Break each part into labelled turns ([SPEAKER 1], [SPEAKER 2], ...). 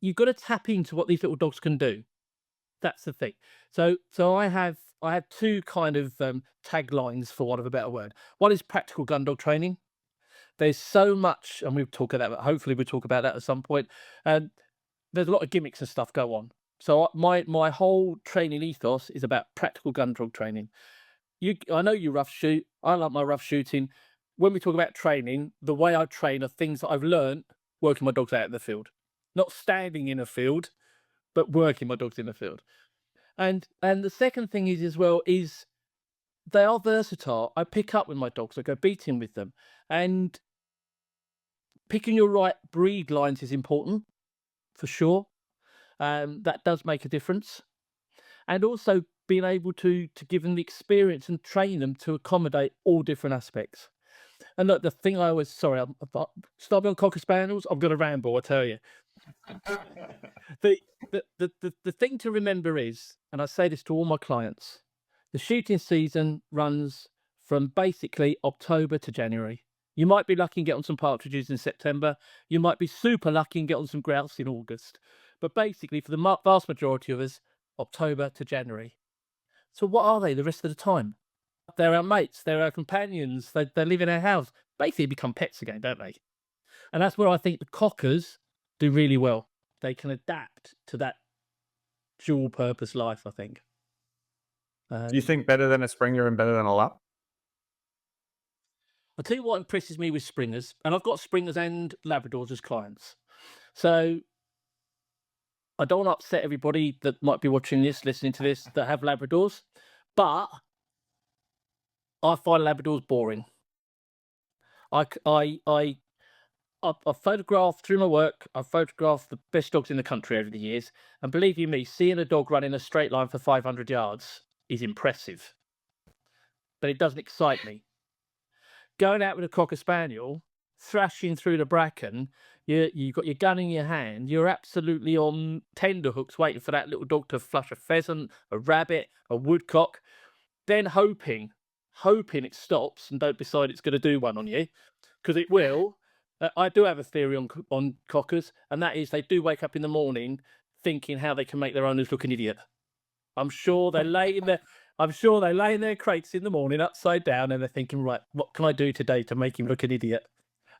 [SPEAKER 1] you've got to tap into what these little dogs can do. That's the thing. So I have two kind of taglines, for want of a better word. One is practical Gundog training. There's so much, and we'll talk about that. Hopefully, we'll talk about that at some point. And there's a lot of gimmicks and stuff go on. So my whole training ethos is about practical Gundog training. I know you rough shoot. I like my rough shooting. When we talk about training, the way I train are things that I've learned working my dogs out in the field, not standing in a field, but working my dogs in the field. And the second thing is as well is they are versatile. I pick up with my dogs. I go beating with them, and picking your right breed lines is important for sure. That does make a difference, and also being able to give them the experience and train them to accommodate all different aspects. And look, the thing I always sorry, start me on cocker spaniels. I'm going to ramble. I tell you, the, the thing to remember is, and I say this to all my clients, the shooting season runs from basically October to January. You might be lucky and get on some partridges in September. You might be super lucky and get on some grouse in August. But basically, for the vast majority of us, October to January. So what are they the rest of the time? They're our mates. They're our companions. They live in our house. Basically, become pets again, don't they? And that's where I think the cockers do really well. They can adapt to that dual purpose life, I think.
[SPEAKER 2] Do you think better than a Springer and better than a Lap?
[SPEAKER 1] I'll tell you what impresses me with Springers, and I've got Springers and Labradors as clients. So I don't want to upset everybody that might be watching this, listening to this, that have Labradors, but I find Labradors boring. I've photographed through my work. I've photographed the best dogs in the country over the years, and believe you me, seeing a dog run in a straight line for 500 yards is impressive, but it doesn't excite me. Going out with a cocker spaniel, thrashing through the bracken, you've got your gun in your hand, you're absolutely on tenterhooks waiting for that little dog to flush a pheasant, a rabbit, a woodcock, then hoping it stops and don't decide it's going to do one on you, because it will. I do have a theory on cockers, and that is they do wake up in the morning thinking how they can make their owners look an idiot. I'm sure they lay in their crates in the morning upside down, and they're thinking, right, what can I do today to make him look an idiot?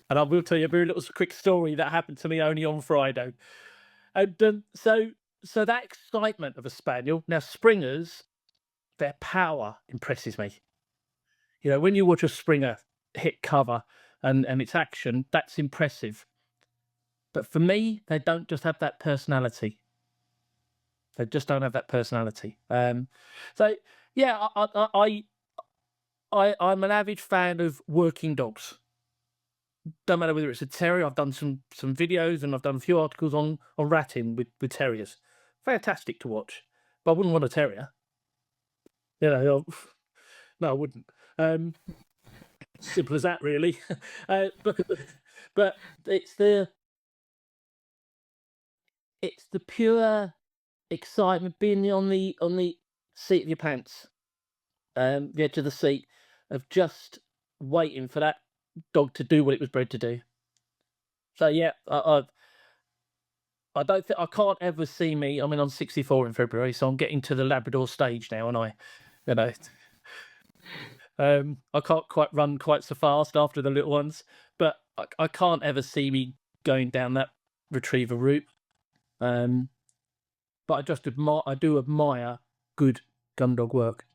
[SPEAKER 1] And I will tell you a very little quick story that happened to me only on Friday. And so that excitement of a spaniel. Now Springers, their power impresses me. You know, when you watch a Springer hit cover and its action, that's impressive. But for me, they don't just have that personality. They just don't have that personality. So yeah, I'm an avid fan of working dogs. Don't matter whether it's a terrier. I've done some videos and I've done a few articles on ratting with terriers. Fantastic to watch, but I wouldn't want a terrier. You know, no, I wouldn't. Simple as that, really. But it's the pure excitement, being on the seat of your pants, the edge of the seat, of just waiting for that dog to do what it was bred to do. So yeah, I don't think I can't ever see me. I mean, I'm 64 in February, so I'm getting to the Labrador stage now, and you know, I can't quite run quite so fast after the little ones, but I can't ever see me going down that retriever route. But I do admire good gun dog work.